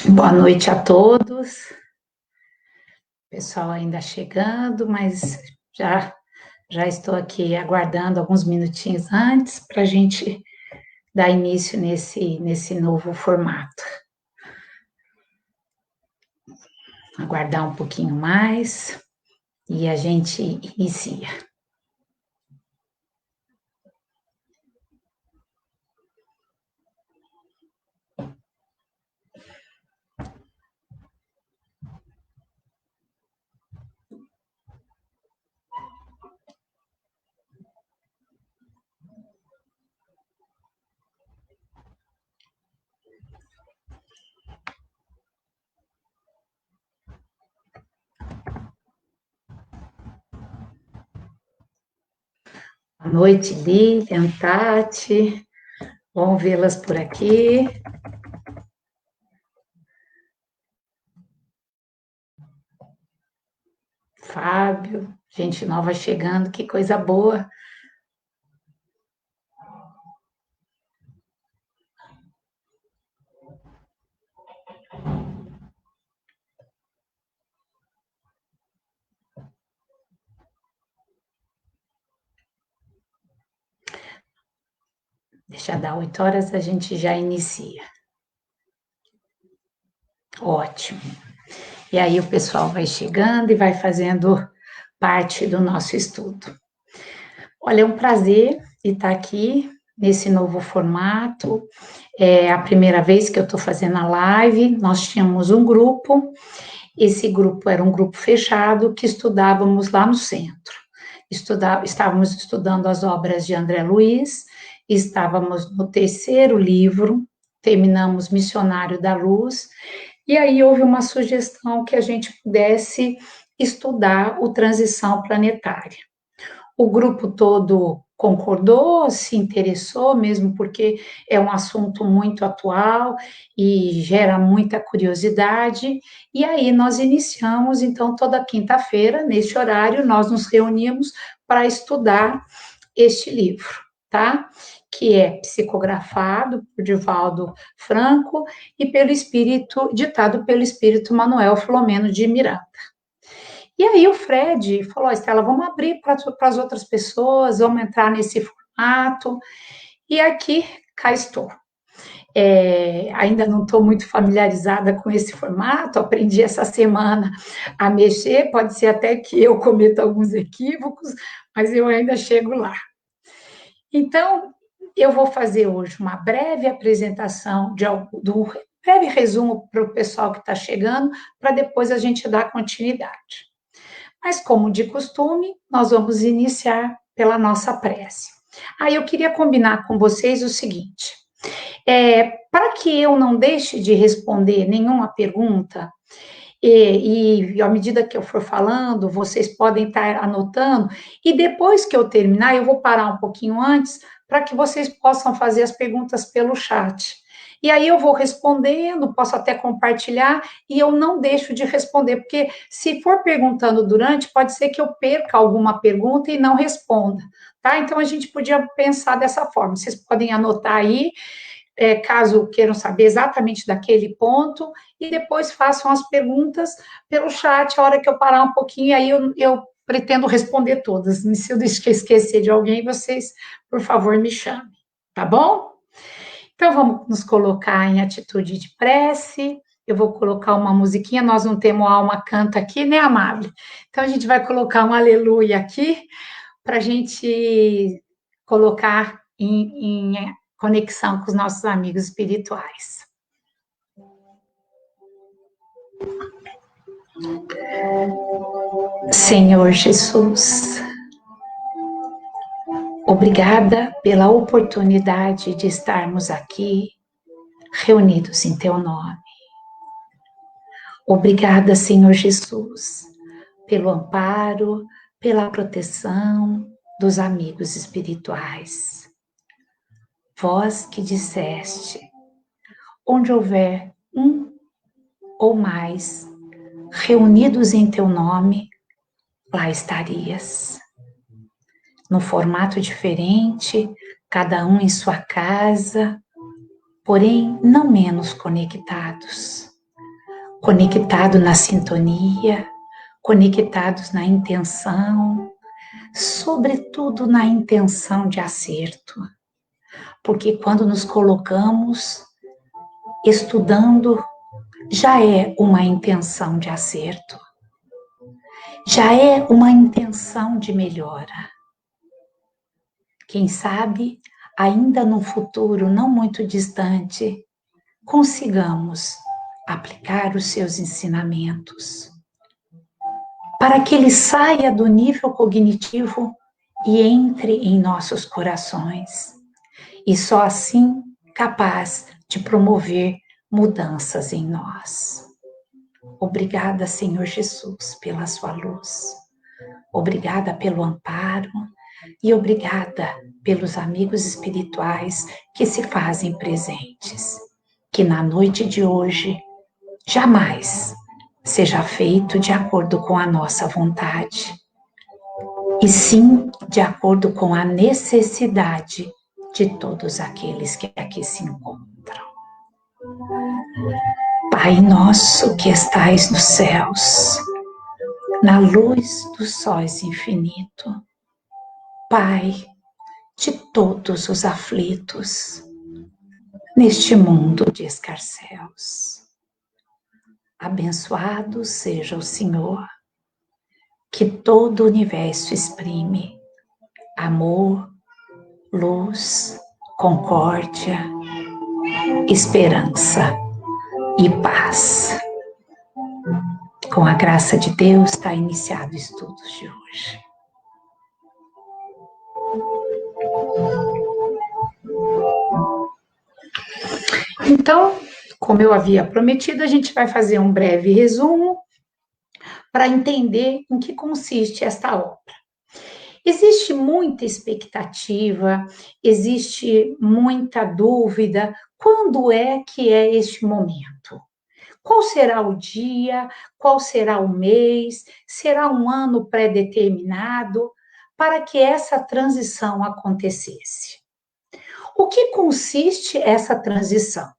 Boa noite a todos. Pessoal ainda chegando, mas já estou aqui aguardando alguns minutinhos antes para a gente dar início nesse novo formato. Aguardar um pouquinho mais e a gente inicia. Boa noite, Lilian, Tati. Bom vê-las por aqui. Fábio, gente nova chegando, que coisa boa. Deixa dar 8 horas, a gente já inicia. Ótimo. E aí o pessoal vai chegando e vai fazendo parte do nosso estudo. Olha, é um prazer estar aqui nesse novo formato. É a primeira vez que eu estou fazendo a live. Nós tínhamos um grupo. Esse grupo era um grupo fechado que estudávamos lá no centro. Estávamos estudando as obras de André Luiz, estávamos no terceiro livro, terminamos Missionário da Luz, e aí houve uma sugestão que a gente pudesse estudar o Transição Planetária. O grupo todo concordou, se interessou, mesmo porque é um assunto muito atual e gera muita curiosidade. E aí nós iniciamos, então, toda quinta-feira, neste horário, nós nos reunimos para estudar este livro, tá? Que é psicografado por Divaldo Franco e ditado pelo espírito Manuel Filomeno de Miranda. E aí o Fred falou, Estela, vamos abrir para as outras pessoas, vamos entrar nesse formato. E aqui, cá estou. Ainda não estou muito familiarizada com esse formato, aprendi essa semana a mexer, pode ser até que eu cometa alguns equívocos, mas eu ainda chego lá. Então, eu vou fazer hoje uma breve apresentação do breve resumo para o pessoal que está chegando, para depois a gente dar continuidade. Mas, como de costume, nós vamos iniciar pela nossa prece. Aí eu queria combinar com vocês o seguinte: para que eu não deixe de responder nenhuma pergunta, e à medida que eu for falando, vocês podem estar anotando, e depois que eu terminar, eu vou parar um pouquinho antes, para que vocês possam fazer as perguntas pelo chat. E aí eu vou respondendo, posso até compartilhar, e eu não deixo de responder, porque se for perguntando durante, pode ser que eu perca alguma pergunta e não responda, tá? Então a gente podia pensar dessa forma. Vocês podem anotar aí, caso queiram saber exatamente daquele ponto, e depois façam as perguntas pelo chat, a hora que eu parar um pouquinho, aí eu pretendo responder todas. Se eu esquecer de alguém, vocês, por favor, me chamem, tá bom? Então, vamos nos colocar em atitude de prece. Eu vou colocar uma musiquinha, nós não temos alma canta aqui, né, Amável? Então, a gente vai colocar um aleluia aqui, para a gente colocar em conexão com os nossos amigos espirituais. Senhor Jesus, obrigada pela oportunidade de estarmos aqui, reunidos em Teu nome. Obrigada, Senhor Jesus, pelo amparo, pela proteção dos amigos espirituais. Vós que disseste, onde houver um ou mais reunidos em Teu nome, lá estarias. No formato diferente, cada um em sua casa, porém não menos conectados. Conectados na sintonia, conectados na intenção, sobretudo na intenção de acerto. Porque quando nos colocamos estudando, já é uma intenção de acerto, já é uma intenção de melhora. Quem sabe, ainda num futuro não muito distante, consigamos aplicar os seus ensinamentos, para que ele saia do nível cognitivo e entre em nossos corações, e só assim capaz de promover mudanças em nós. Obrigada, Senhor Jesus, pela sua luz. Obrigada pelo amparo e obrigada pelos amigos espirituais que se fazem presentes. Que na noite de hoje jamais seja feito de acordo com a nossa vontade, e sim de acordo com a necessidade de todos aqueles que aqui se encontram. Pai nosso que estais nos céus, na luz dos sóis infinito, Pai de todos os aflitos, neste mundo de escarcéus. Abençoado seja o Senhor, que todo o universo exprime amor, luz, concórdia, esperança e paz. Com a graça de Deus, está iniciado o estudo de hoje. Então, como eu havia prometido, a gente vai fazer um breve resumo para entender em que consiste esta obra. Existe muita expectativa, existe muita dúvida. Quando é que é este momento? Qual será o dia? Qual será o mês? Será um ano pré-determinado para que essa transição acontecesse? O que consiste essa transição?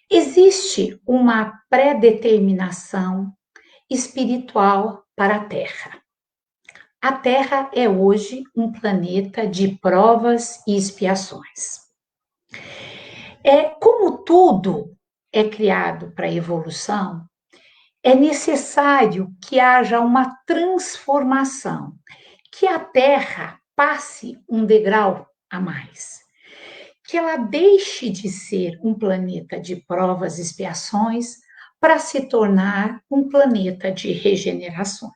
Existe uma pré-determinação espiritual para a Terra. A Terra é hoje um planeta de provas e expiações. Como tudo é criado para evolução, é necessário que haja uma transformação, que a Terra passe um degrau a mais, que ela deixe de ser um planeta de provas e expiações para se tornar um planeta de regeneração.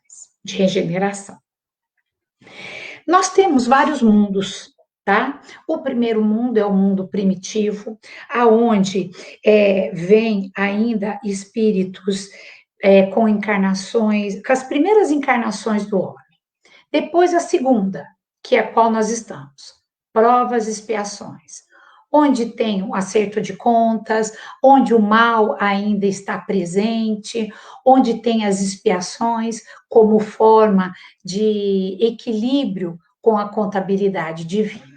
Nós temos vários mundos, tá? O primeiro mundo é o mundo primitivo, aonde vem ainda espíritos com encarnações, com as primeiras encarnações do homem. Depois a segunda, que é a qual nós estamos, provas e expiações, onde tem um acerto de contas, onde o mal ainda está presente, onde tem as expiações como forma de equilíbrio com a contabilidade divina.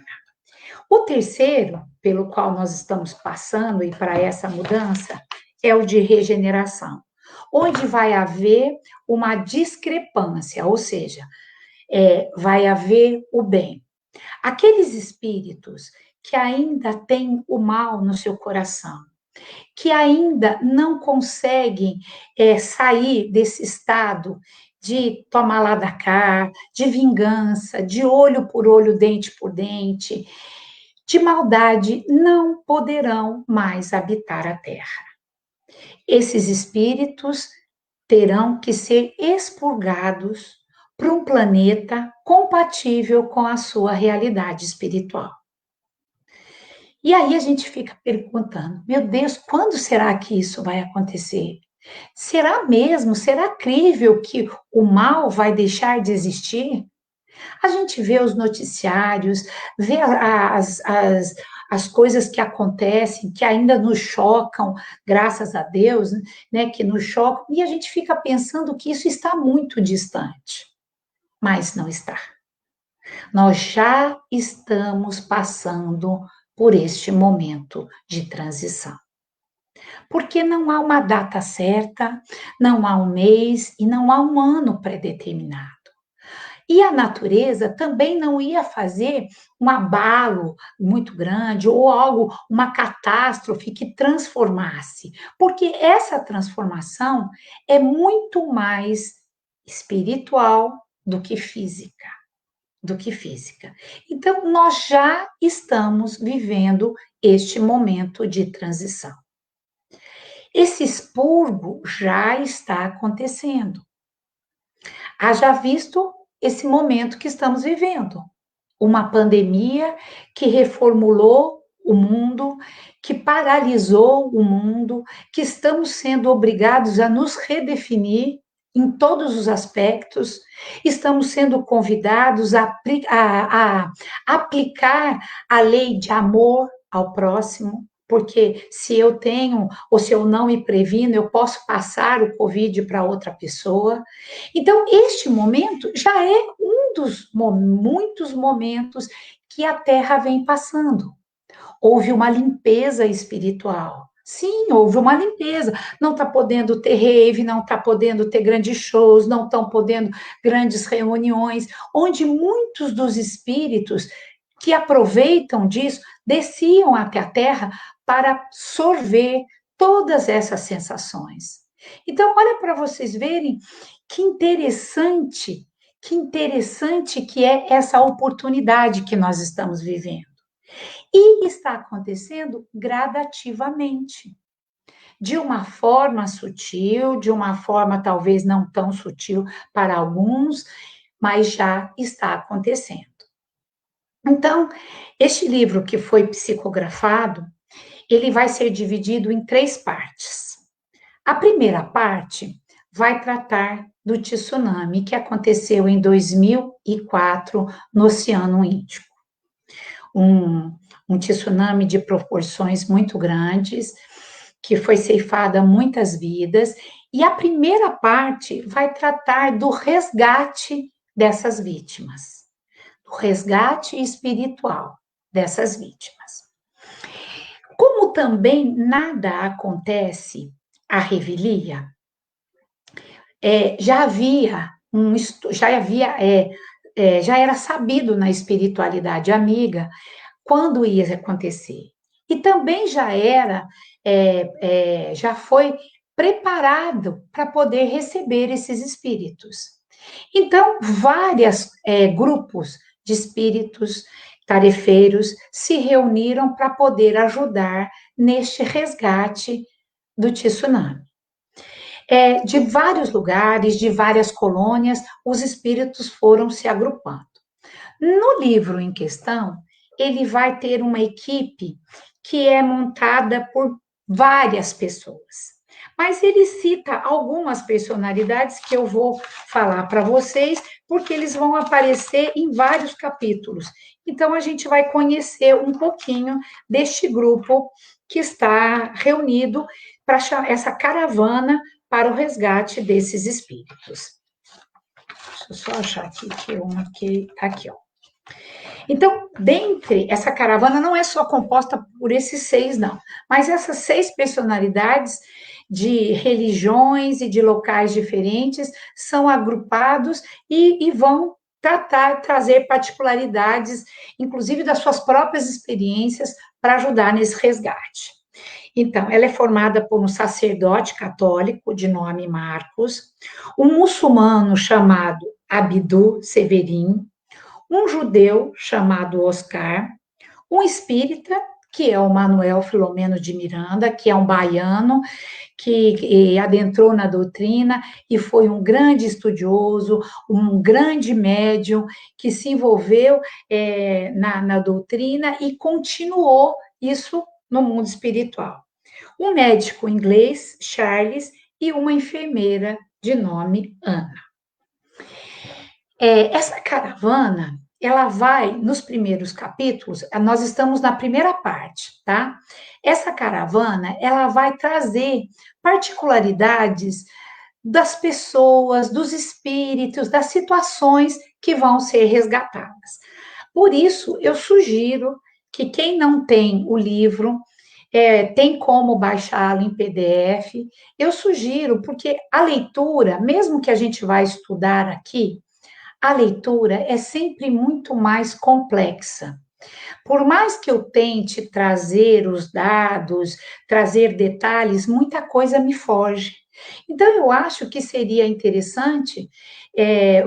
O terceiro, pelo qual nós estamos passando e para essa mudança, é o de regeneração, onde vai haver uma discrepância, ou seja, vai haver o bem. Aqueles espíritos que ainda têm o mal no seu coração, que ainda não conseguem sair desse estado de tomar lá da cá, de vingança, de olho por olho, dente por dente, de maldade, não poderão mais habitar a Terra. Esses espíritos terão que ser expurgados para um planeta compatível com a sua realidade espiritual. E aí a gente fica perguntando, meu Deus, quando será que isso vai acontecer? Será mesmo? Será crível que o mal vai deixar de existir? A gente vê os noticiários, vê as coisas que acontecem, que ainda nos chocam, graças a Deus, né, que nos chocam, e a gente fica pensando que isso está muito distante, mas não está. Nós já estamos passando por este momento de transição. Porque não há uma data certa, não há um mês e não há um ano predeterminado. E a natureza também não ia fazer um abalo muito grande ou algo, uma catástrofe que transformasse, porque essa transformação é muito mais espiritual do que física, do que física. Então, nós já estamos vivendo este momento de transição. Esse expurgo já está acontecendo. Haja visto esse momento que estamos vivendo. Uma pandemia que reformulou o mundo, que paralisou o mundo, que estamos sendo obrigados a nos redefinir em todos os aspectos, estamos sendo convidados a aplicar a lei de amor ao próximo, porque se eu tenho ou se eu não me previno, eu posso passar o Covid para outra pessoa. Então, este momento já é um dos muitos momentos que a Terra vem passando. Houve uma limpeza espiritual. Sim, houve uma limpeza. Não está podendo ter rave, não está podendo ter grandes shows, não estão podendo grandes reuniões, onde muitos dos espíritos que aproveitam disso desciam até a Terra para sorver todas essas sensações. Então, olha para vocês verem que interessante que é essa oportunidade que nós estamos vivendo. E está acontecendo gradativamente, de uma forma sutil, de uma forma talvez não tão sutil para alguns, mas já está acontecendo. Então, este livro que foi psicografado, ele vai ser dividido em 3 partes. A primeira parte vai tratar do tsunami que aconteceu em 2004 no Oceano Índico. Um tsunami de proporções muito grandes, que foi ceifada muitas vidas, e a primeira parte vai tratar do resgate dessas vítimas, do resgate espiritual dessas vítimas. Como também nada acontece à revelia, já era sabido na espiritualidade amiga quando ia acontecer. E também já foi preparado para poder receber esses espíritos. Então, vários grupos de espíritos tarefeiros se reuniram para poder ajudar neste resgate do tsunami. De vários lugares, de várias colônias, os espíritos foram se agrupando. No livro em questão, ele vai ter uma equipe que é montada por várias pessoas. Mas ele cita algumas personalidades que eu vou falar para vocês, porque eles vão aparecer em vários capítulos. Então, a gente vai conhecer um pouquinho deste grupo que está reunido para essa caravana para o resgate desses espíritos. Deixa eu só achar aqui que eu marquei aqui, ó. Então, dentre essa caravana não é só composta por esses 6, não, mas essas 6 personalidades de religiões e de locais diferentes são agrupados e vão trazer particularidades, inclusive das suas próprias experiências, para ajudar nesse resgate. Então, ela é formada por um sacerdote católico de nome Marcos, um muçulmano chamado Abdu Severin, um judeu chamado Oscar, um espírita, que é o Manuel Filomeno de Miranda, que é um baiano, que adentrou na doutrina e foi um grande estudioso, um grande médium, que se envolveu na doutrina e continuou isso no mundo espiritual. Um médico inglês, Charles, e uma enfermeira de nome Ana. Essa caravana, ela vai, nos primeiros capítulos, nós estamos na primeira parte, tá? Essa caravana, ela vai trazer particularidades das pessoas, dos espíritos, das situações que vão ser resgatadas. Por isso, eu sugiro que quem não tem o livro, tem como baixá-lo em PDF. Eu sugiro, porque a leitura, mesmo que a gente vá estudar aqui, a leitura é sempre muito mais complexa. Por mais que eu tente trazer os dados, trazer detalhes, muita coisa me foge. Então, eu acho que seria interessante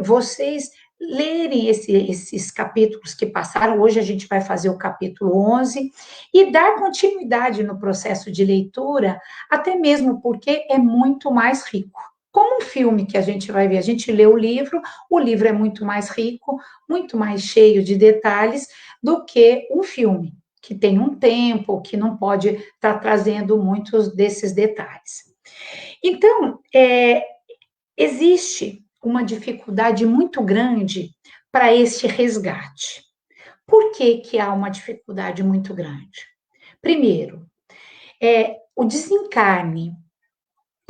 vocês lerem esses capítulos que passaram. Hoje a gente vai fazer o capítulo 11 e dar continuidade no processo de leitura, até mesmo porque é muito mais rico. Como um filme que a gente vai ver, a gente lê o livro é muito mais rico, muito mais cheio de detalhes do que um filme, que tem um tempo, que não pode estar trazendo muitos desses detalhes. Então, existe uma dificuldade muito grande para este resgate. Por que, que há uma dificuldade muito grande? Primeiro, o desencarne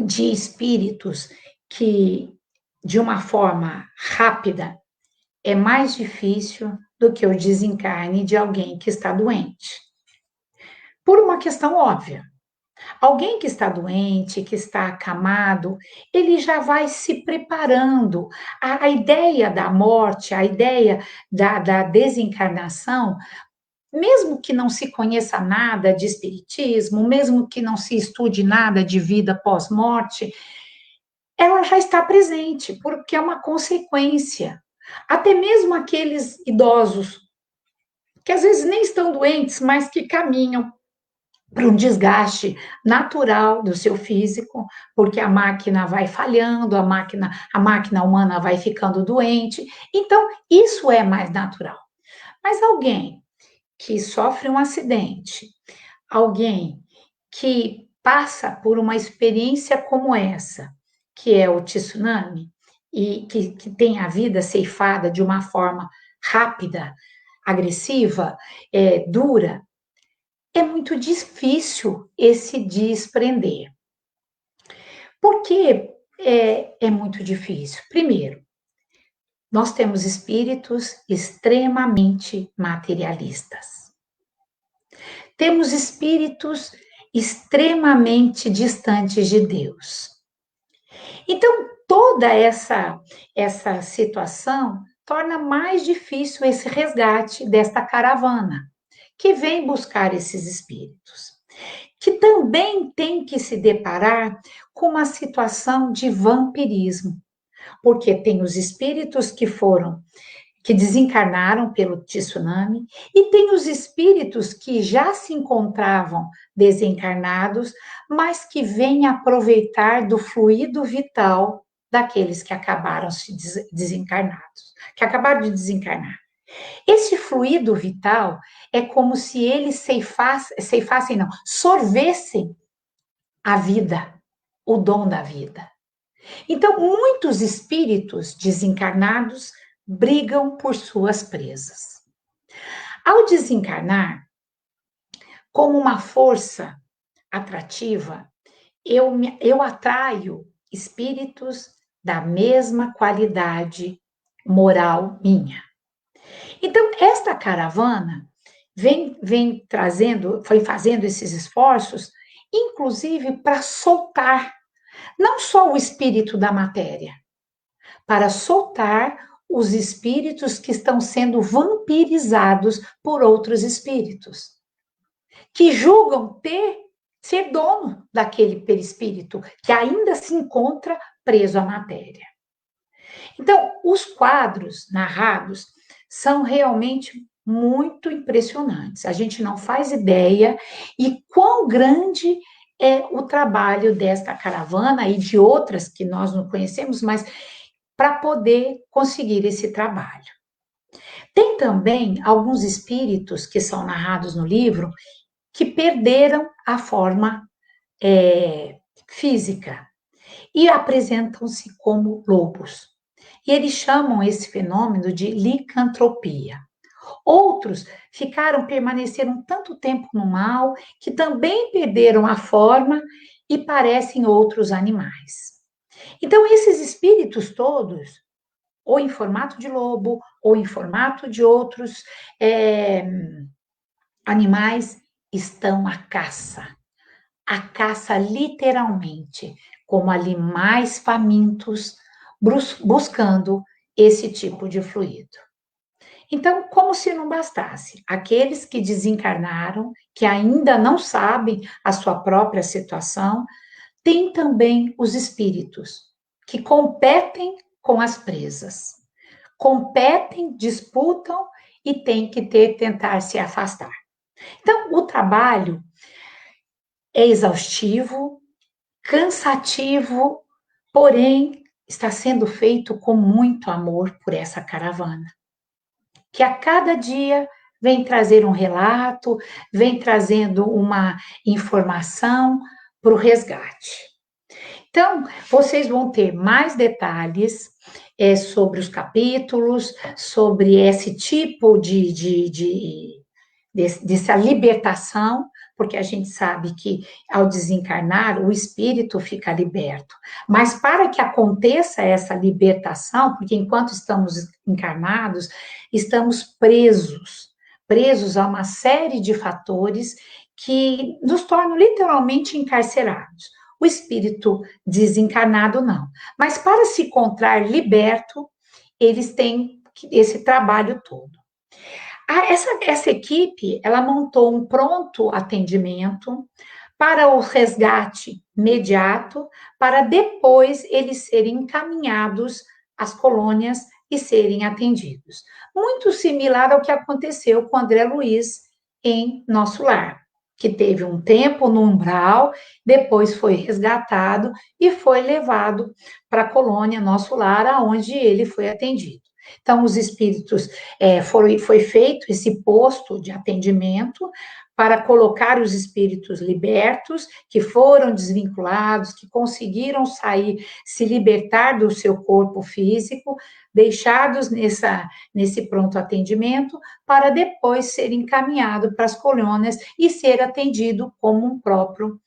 de espíritos que, de uma forma rápida, é mais difícil do que o desencarne de alguém que está doente. Por uma questão óbvia. Alguém que está doente, que está acamado, ele já vai se preparando. A ideia da morte, a ideia da desencarnação, mesmo que não se conheça nada de espiritismo, mesmo que não se estude nada de vida pós-morte, ela já está presente, porque é uma consequência. Até mesmo aqueles idosos, que às vezes nem estão doentes, mas que caminham para um desgaste natural do seu físico, porque a máquina vai falhando, a máquina humana vai ficando doente. Então, isso é mais natural. Mas alguém que sofre um acidente, alguém que passa por uma experiência como essa, que é o tsunami, e que tem a vida ceifada de uma forma rápida, agressiva, dura, é muito difícil esse desprender. Por que é muito difícil? Primeiro, nós temos espíritos extremamente materialistas. Temos espíritos extremamente distantes de Deus. Então, toda essa situação torna mais difícil esse resgate desta caravana, que vem buscar esses espíritos, que também tem que se deparar com uma situação de vampirismo, porque tem os espíritos que desencarnaram pelo tsunami, e tem os espíritos que já se encontravam desencarnados, mas que vêm aproveitar do fluido vital daqueles que acabaram se desencarnados, que acabaram de desencarnar. Esse fluido vital é como se eles ceifassem, não, sorvessem a vida, o dom da vida. Então, muitos espíritos desencarnados brigam por suas presas. Ao desencarnar, como uma força atrativa, eu atraio espíritos da mesma qualidade moral minha. Então, esta caravana vem trazendo, foi fazendo esses esforços, inclusive para soltar não só o espírito da matéria, para soltar os espíritos que estão sendo vampirizados por outros espíritos, que julgam ser dono daquele perispírito que ainda se encontra preso à matéria. Então, os quadros narrados são realmente muito impressionantes. A gente não faz ideia e quão grande é o trabalho desta caravana e de outras que nós não conhecemos, mas para poder conseguir esse trabalho. Tem também alguns espíritos que são narrados no livro que perderam a forma física e apresentam-se como lobos. E eles chamam esse fenômeno de licantropia. Outros permaneceram tanto tempo no mal que também perderam a forma e parecem outros animais. Então, esses espíritos todos, ou em formato de lobo, ou em formato de outros animais estão à caça literalmente, como animais famintos, buscando esse tipo de fluido. Então, como se não bastasse, aqueles que desencarnaram, que ainda não sabem a sua própria situação, tem também os espíritos que competem com as presas, competem, disputam e tem que tentar se afastar. Então, o trabalho é exaustivo, cansativo, porém está sendo feito com muito amor por essa caravana, que a cada dia vem trazer um relato, vem trazendo uma informação para o resgate. Então, vocês vão ter mais detalhes sobre os capítulos, sobre esse tipo dessa libertação, porque a gente sabe que ao desencarnar, o espírito fica liberto. Mas para que aconteça essa libertação, porque enquanto estamos encarnados, estamos presos a uma série de fatores que nos tornam literalmente encarcerados. O espírito desencarnado, não. Mas para se encontrar liberto, eles têm esse trabalho todo. Essa equipe, ela montou um pronto atendimento para o resgate imediato, para depois eles serem encaminhados às colônias e serem atendidos. Muito similar ao que aconteceu com André Luiz em Nosso Lar, que teve um tempo no umbral, depois foi resgatado e foi levado para a colônia Nosso Lar, aonde ele foi atendido. Então, os espíritos, foi feito esse posto de atendimento para colocar os espíritos libertos, que foram desvinculados, que conseguiram sair, se libertar do seu corpo físico, deixados nesse pronto atendimento, para depois ser encaminhado para as colônias e ser atendido como um próprio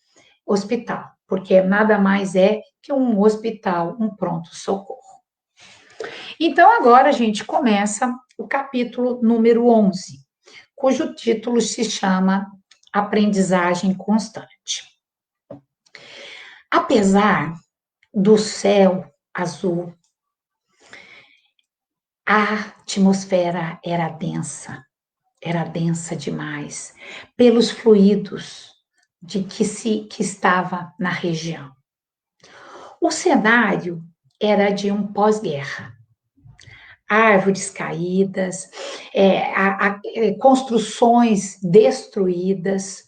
hospital, porque nada mais é que um hospital, um pronto-socorro. Então, agora a gente começa o capítulo número 11, cujo título se chama Aprendizagem Constante. Apesar do céu azul, a atmosfera era densa demais, pelos fluidos que estava na região. O cenário era de um pós-guerra. Árvores caídas, construções destruídas,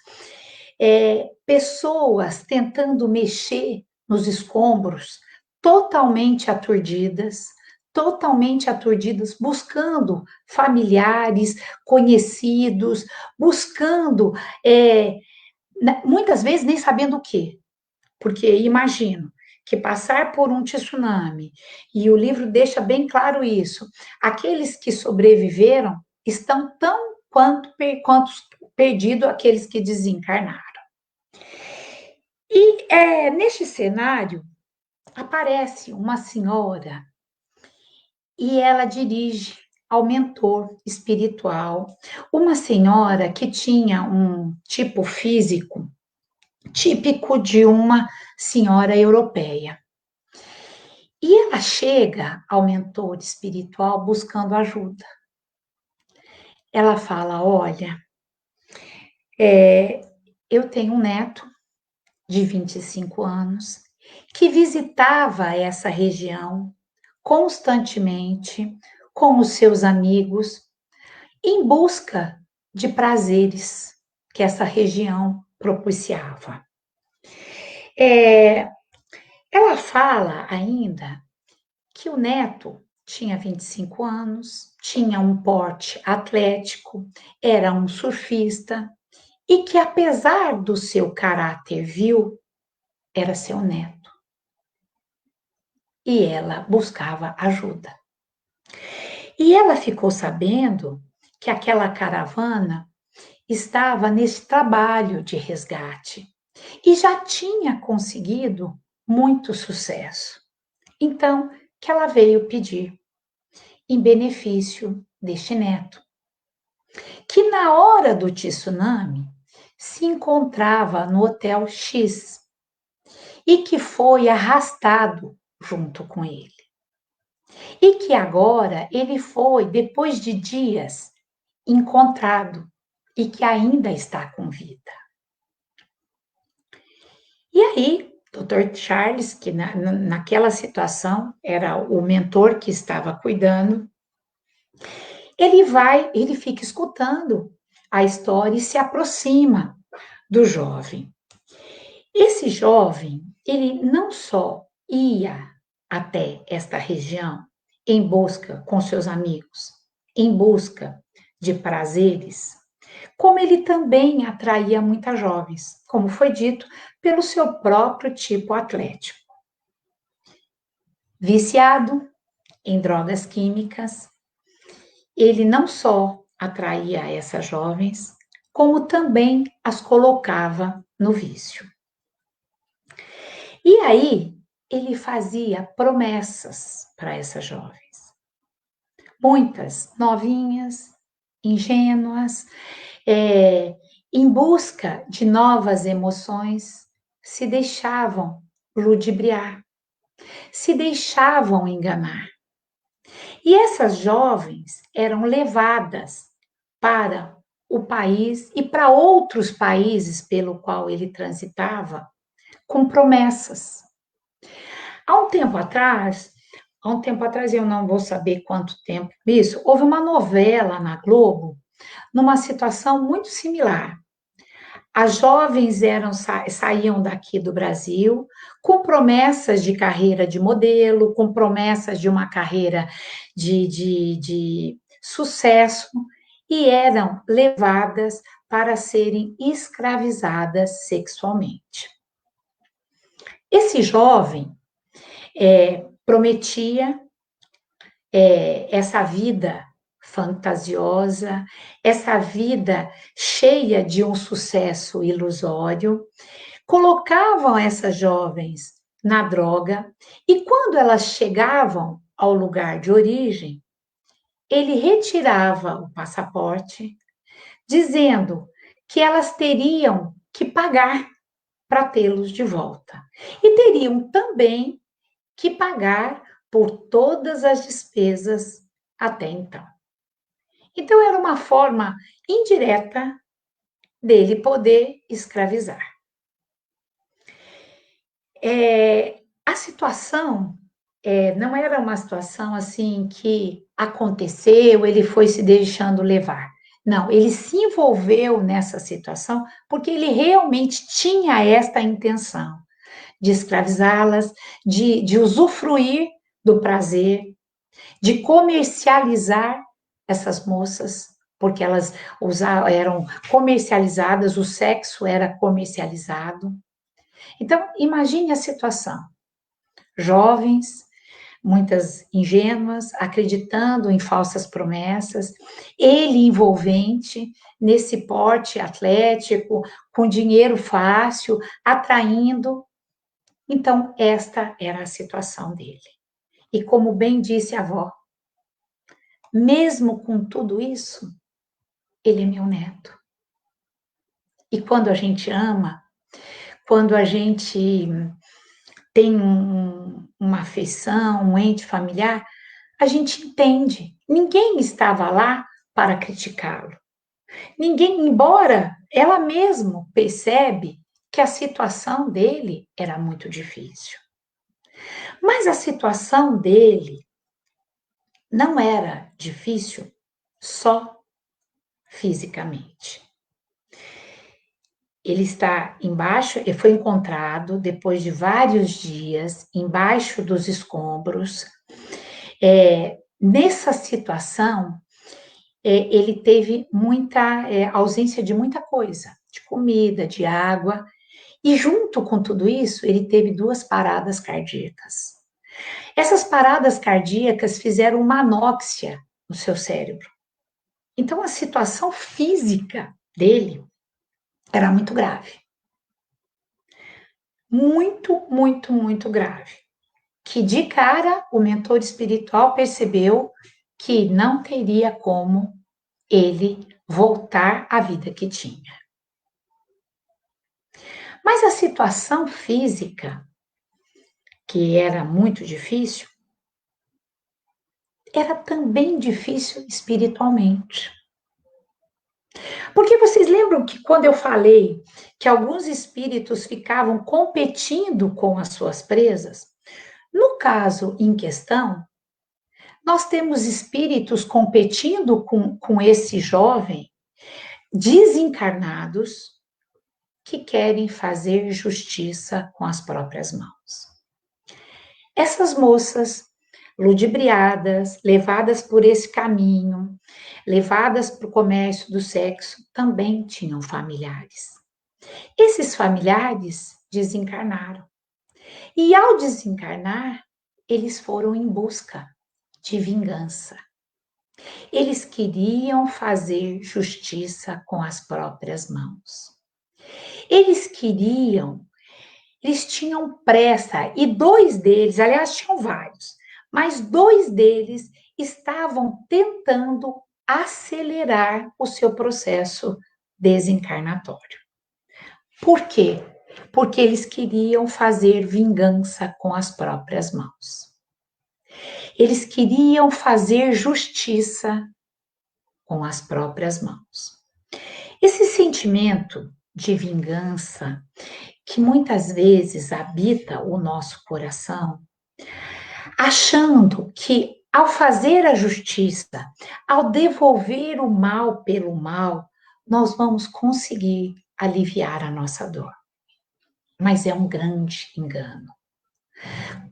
pessoas tentando mexer nos escombros, totalmente aturdidas, buscando familiares, conhecidos, buscando, muitas vezes nem sabendo o quê, porque imagino que passar por um tsunami, e o livro deixa bem claro isso, aqueles que sobreviveram estão tão quanto perdidos aqueles que desencarnaram. E neste cenário, aparece uma senhora e ela dirige ao mentor espiritual, uma senhora que tinha um tipo físico típico de uma senhora europeia. E ela chega ao mentor espiritual buscando ajuda. Ela fala: olha, eu tenho um neto de 25 anos que visitava essa região constantemente com os seus amigos em busca de prazeres que essa região propiciava. Ela fala ainda que o neto tinha 25 anos, tinha um porte atlético, era um surfista e que, apesar do seu caráter vil, era seu neto. E ela buscava ajuda. E ela ficou sabendo que aquela caravana estava nesse trabalho de resgate e já tinha conseguido muito sucesso. Então, que ela veio pedir em benefício deste neto. que na hora do tsunami se encontrava no Hotel X e que foi arrastado junto com ele. E que agora ele foi, depois de dias, encontrado e que ainda está com vida. E aí, Dr. Charles, que naquela situação era o mentor que estava cuidando, ele fica escutando a história e se aproxima do jovem. Esse jovem, ele não só ia até esta região em busca com seus amigos, em busca de prazeres, como ele também atraía muitas jovens, como foi dito, pelo seu próprio tipo atlético. Viciado em drogas químicas, ele não só atraía essas jovens, como também as colocava no vício. E aí, ele fazia promessas para essas jovens. Muitas novinhas, ingênuas, em busca de novas emoções, se deixavam ludibriar, se deixavam enganar. E essas jovens eram levadas para o país e para outros países pelo qual ele transitava, com promessas. Há um tempo atrás, eu não vou saber quanto tempo isso, houve uma novela na Globo, numa situação muito similar. As jovens saíam daqui do Brasil com promessas de carreira de modelo, com promessas de uma carreira de sucesso, e eram levadas para serem escravizadas sexualmente. Esse jovem prometia essa vida fantasiosa, essa vida cheia de um sucesso ilusório, colocavam essas jovens na droga e quando elas chegavam ao lugar de origem, ele retirava o passaporte, dizendo que elas teriam que pagar para tê-los de volta e teriam também que pagar por todas as despesas até então. Então, era uma forma indireta dele poder escravizar. A situação não era uma situação assim que aconteceu, ele foi se deixando levar. Não, ele se envolveu nessa situação porque ele realmente tinha esta intenção de escravizá-las, de usufruir do prazer, de comercializar essas moças, porque elas eram comercializadas, o sexo era comercializado. Então, imagine a situação. Jovens, muitas ingênuas, acreditando em falsas promessas, ele envolvente nesse porte atlético, com dinheiro fácil, atraindo. Então, esta era a situação dele. E como bem disse a avó, mesmo com tudo isso, ele é meu neto. E quando a gente ama, quando a gente tem uma afeição, um ente familiar, a gente entende. Ninguém estava lá para criticá-lo. Ninguém, embora ela mesma percebe que a situação dele era muito difícil. Mas a situação dele não era difícil só fisicamente. Ele está embaixo, ele foi encontrado depois de vários dias embaixo dos escombros. Nessa situação, ele teve muita ausência de muita coisa, de comida, de água, e junto com tudo isso, ele teve 2 paradas cardíacas. Essas paradas cardíacas fizeram uma anóxia no seu cérebro. Então, a situação física dele era muito grave. Muito, muito, muito grave. Que de cara o mentor espiritual percebeu que não teria como ele voltar à vida que tinha. Mas a situação física, que era muito difícil, era também difícil espiritualmente. Porque vocês lembram que quando eu falei que alguns espíritos ficavam competindo com as suas presas? No caso em questão, nós temos espíritos competindo com esse jovem, desencarnados, que querem fazer justiça com as próprias mãos. Essas moças, ludibriadas, levadas por esse caminho, levadas para o comércio do sexo, também tinham familiares. Esses familiares desencarnaram. E ao desencarnar, eles foram em busca de vingança. Eles queriam fazer justiça com as próprias mãos. Eles tinham pressa, e dois deles, aliás, tinham vários, mas dois deles estavam tentando acelerar o seu processo desencarnatório. Por quê? Porque eles queriam fazer vingança com as próprias mãos. Eles queriam fazer justiça com as próprias mãos. Esse sentimento de vingança, que muitas vezes habita o nosso coração, achando que ao fazer a justiça, ao devolver o mal pelo mal, nós vamos conseguir aliviar a nossa dor. Mas é um grande engano.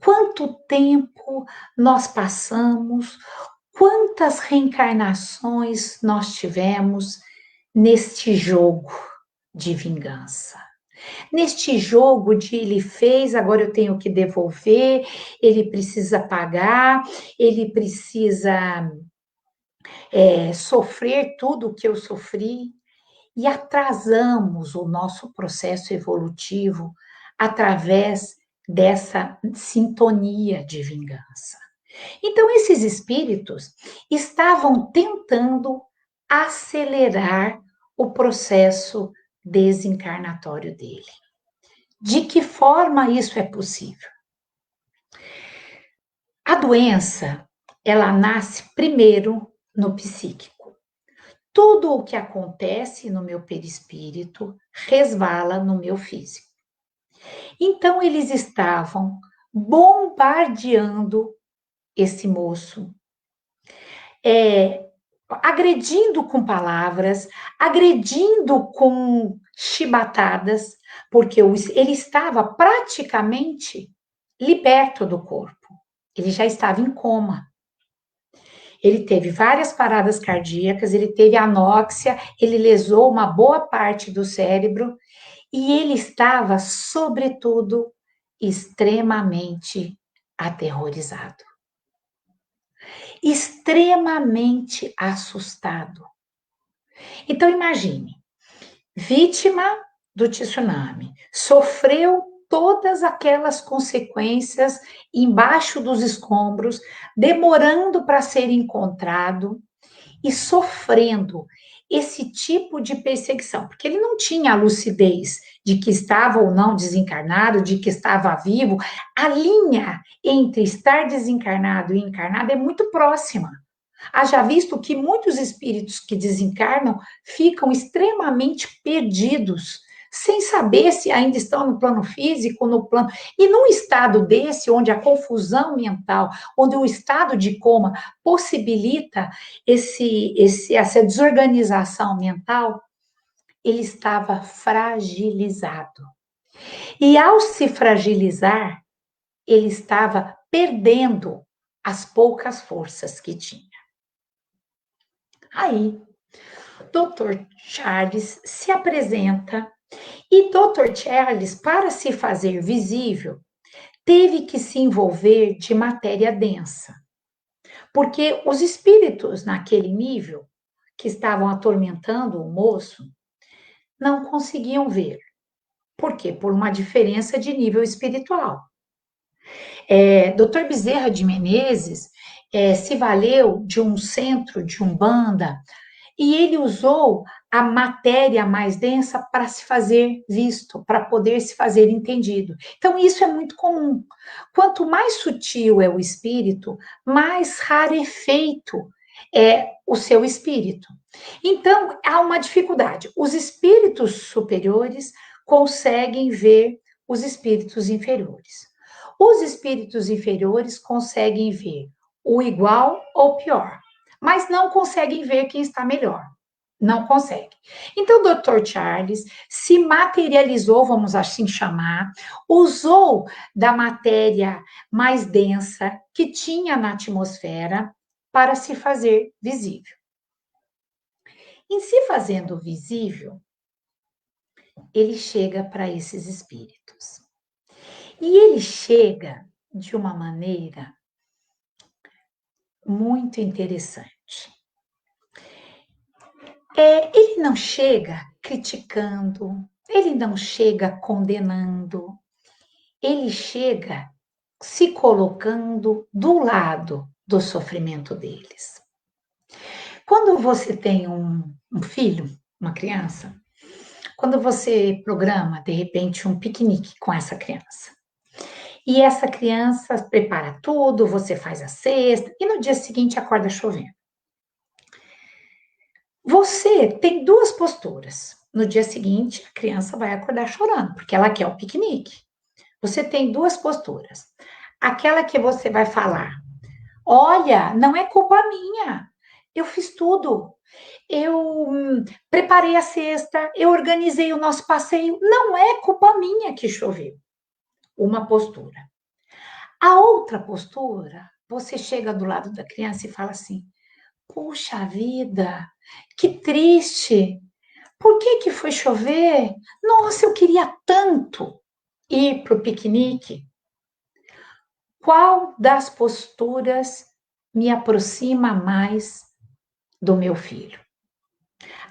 Quanto tempo nós passamos, quantas reencarnações nós tivemos neste jogo de vingança? Neste jogo de ele fez, agora eu tenho que devolver, ele precisa pagar, ele precisa sofrer tudo o que eu sofri, e atrasamos o nosso processo evolutivo através dessa sintonia de vingança. Então, esses espíritos estavam tentando acelerar o processo desencarnatório dele. De que forma isso é possível? A doença, ela nasce primeiro no psíquico. Tudo o que acontece no meu perispírito resvala no meu físico. Então, eles estavam bombardeando esse moço, agredindo com palavras, agredindo com chibatadas, porque ele estava praticamente liberto do corpo. Ele já estava em coma. Ele teve várias paradas cardíacas, ele teve anóxia, ele lesou uma boa parte do cérebro e ele estava, sobretudo, extremamente aterrorizado. Extremamente assustado. Então, imagine, vítima do tsunami, sofreu todas aquelas consequências embaixo dos escombros, demorando para ser encontrado e sofrendo esse tipo de perseguição, porque ele não tinha a lucidez de que estava ou não desencarnado, de que estava vivo. A linha entre estar desencarnado e encarnado é muito próxima. Haja visto que muitos espíritos que desencarnam ficam extremamente perdidos, sem saber se ainda estão no plano físico, no plano. E num estado desse, onde a confusão mental, onde o estado de coma possibilita essa desorganização mental, ele estava fragilizado. E ao se fragilizar, ele estava perdendo as poucas forças que tinha. Aí, Dr. Charles se apresenta e Dr. Charles, para se fazer visível, teve que se envolver de matéria densa, porque os espíritos naquele nível que estavam atormentando o moço não conseguiam ver. Por quê? Por uma diferença de nível espiritual. Dr. Bezerra de Menezes se valeu de um centro de Umbanda e ele usou a matéria mais densa para se fazer visto, para poder se fazer entendido. Então, isso é muito comum. Quanto mais sutil é o espírito, mais rarefeito é o seu espírito. Então, há uma dificuldade. Os espíritos superiores conseguem ver os espíritos inferiores. Os espíritos inferiores conseguem ver o igual ou pior, mas não conseguem ver quem está melhor. Não consegue. Então, o Dr. Charles se materializou, vamos assim chamar, usou da matéria mais densa que tinha na atmosfera para se fazer visível. Em se fazendo visível, ele chega para esses espíritos. E ele chega de uma maneira muito interessante. Ele não chega criticando, ele não chega condenando, ele chega se colocando do lado do sofrimento deles. Quando você tem um filho, uma criança, quando você programa, de repente, um piquenique com essa criança, e essa criança prepara tudo, você faz a cesta, e no dia seguinte acorda chovendo. Você tem duas posturas. No dia seguinte, a criança vai acordar chorando, porque ela quer o piquenique. Você tem duas posturas. Aquela que você vai falar: olha, não é culpa minha, eu fiz tudo. Eu preparei a cesta, eu organizei o nosso passeio, não é culpa minha que choveu. Uma postura. A outra postura, você chega do lado da criança e fala assim: puxa vida, que triste. Por que que foi chover? Nossa, eu queria tanto ir para o piquenique. Qual das posturas me aproxima mais do meu filho?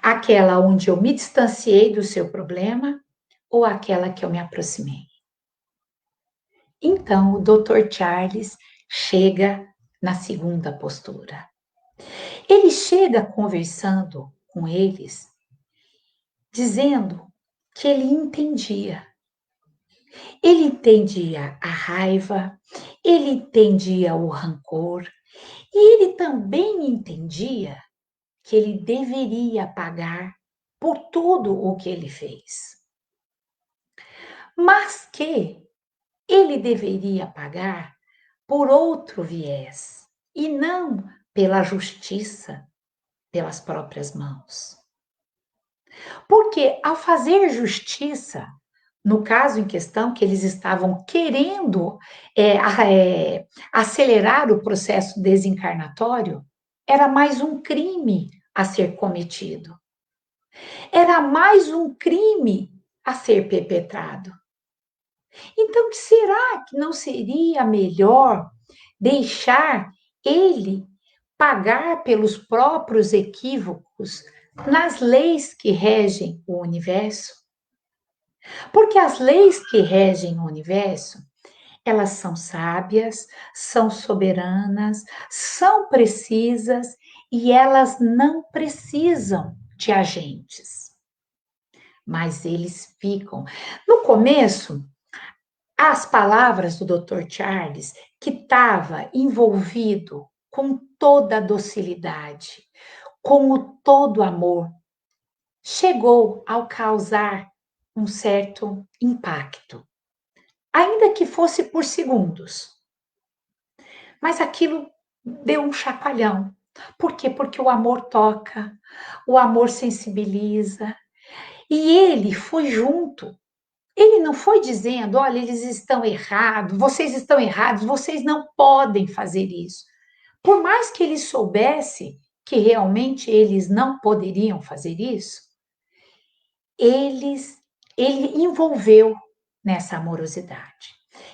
Aquela onde eu me distanciei do seu problema ou aquela que eu me aproximei? Então, o Dr. Charles chega na segunda postura. Ele chega conversando com eles, dizendo que ele entendia. Ele entendia a raiva, ele entendia o rancor, e ele também entendia que ele deveria pagar por tudo o que ele fez. Mas que ele deveria pagar por outro viés, e não pela justiça, pelas próprias mãos. Porque ao fazer justiça, no caso em questão, que eles estavam querendo acelerar o processo desencarnatório, era mais um crime a ser cometido. Era mais um crime a ser perpetrado. Então, será que não seria melhor deixar ele pagar pelos próprios equívocos nas leis que regem o universo? Porque as leis que regem o universo, elas são sábias, são soberanas, são precisas e elas não precisam de agentes. Mas eles ficam. No começo, as palavras do Dr. Charles, que estava envolvido com toda a docilidade, com o todo amor, chegou a causar um certo impacto, ainda que fosse por segundos. Mas aquilo deu um chacoalhão. Por quê? Porque o amor toca, o amor sensibiliza. E ele foi junto. Ele não foi dizendo: olha, eles estão errados, vocês não podem fazer isso. Por mais que ele soubesse que realmente eles não poderiam fazer isso, ele envolveu nessa amorosidade.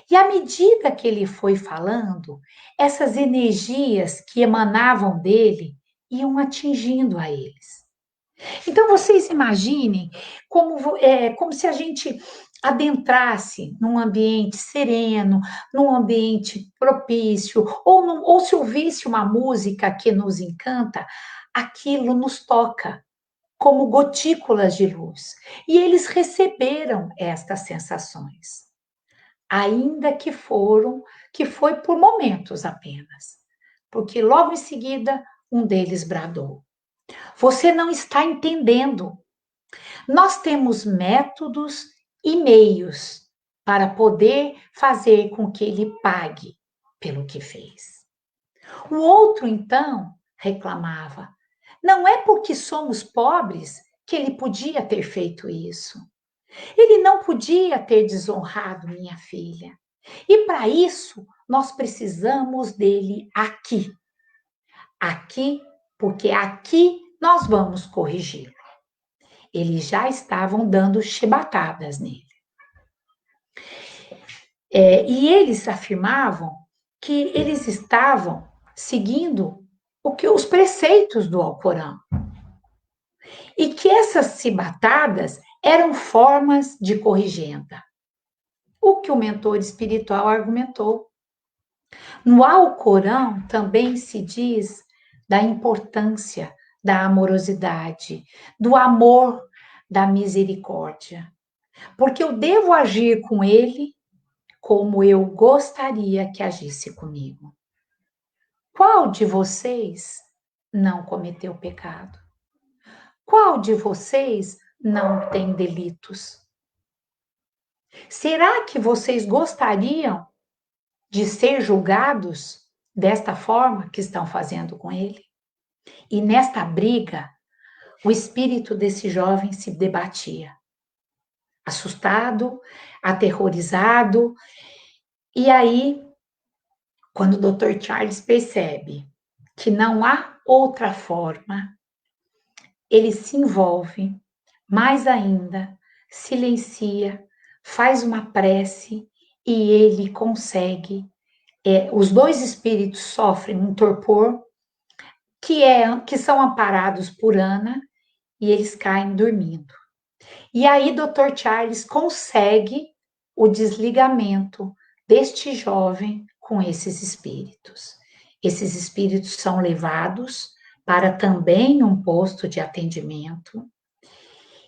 E à medida que ele foi falando, essas energias que emanavam dele iam atingindo a eles. Então, vocês imaginem como se a gente adentrasse num ambiente sereno, num ambiente propício, ou se ouvisse uma música que nos encanta, aquilo nos toca como gotículas de luz. E eles receberam estas sensações, ainda que foi por momentos apenas. Porque logo em seguida um deles bradou: "Você não está entendendo. Nós temos métodos e meios para poder fazer com que ele pague pelo que fez." O outro, então, reclamava: "Não é porque somos pobres que ele podia ter feito isso. Ele não podia ter desonrado minha filha. E para isso, nós precisamos dele aqui. Aqui, porque aqui nós vamos corrigi-lo." Eles já estavam dando chibatadas nele. E eles afirmavam que eles estavam seguindo os preceitos do Alcorão. E que essas chibatadas eram formas de corrigenda. O que o mentor espiritual argumentou. No Alcorão também se diz da importância da amorosidade, do amor, da misericórdia. Porque eu devo agir com ele como eu gostaria que agisse comigo. Qual de vocês não cometeu pecado? Qual de vocês não tem delitos? Será que vocês gostariam de ser julgados desta forma que estão fazendo com ele? E nesta briga, o espírito desse jovem se debatia, assustado, aterrorizado. E aí, quando o Dr. Charles percebe que não há outra forma, ele se envolve mais ainda, silencia, faz uma prece e ele consegue. Os dois espíritos sofrem um torpor que são amparados por Ana e eles caem dormindo. E aí Dr. Charles consegue o desligamento deste jovem com esses espíritos. Esses espíritos são levados para também um posto de atendimento.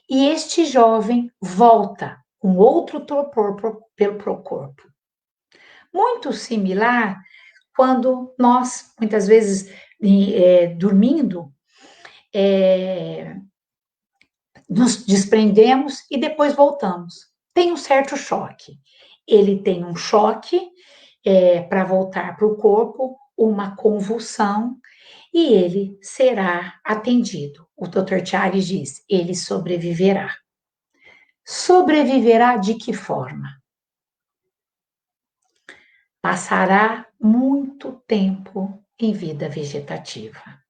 E este jovem volta com outro torpor pelo corpo. Muito similar quando nós, muitas vezes, dormindo, nos desprendemos e depois voltamos. Tem um certo choque. Ele tem um choque para voltar para o corpo, uma convulsão, e ele será atendido. O Dr. Charles diz, ele sobreviverá. Sobreviverá de que forma? Passará muito tempo em vida vegetativa.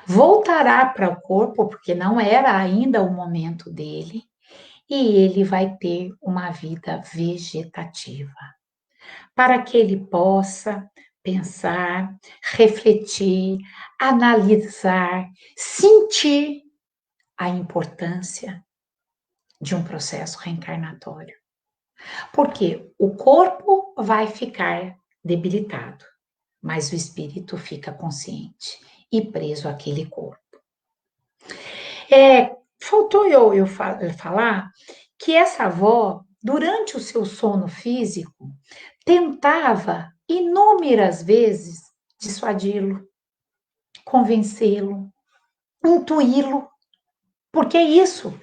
Voltará para o corpo, porque não era ainda o momento dele, e ele vai ter uma vida vegetativa, para que ele possa pensar, refletir, analisar, sentir a importância de um processo reencarnatório. Porque o corpo vai ficar debilitado, mas o espírito fica consciente e preso àquele corpo. Faltou eu falar que essa avó, durante o seu sono físico, tentava inúmeras vezes dissuadi-lo, convencê-lo, intuí-lo, porque é isso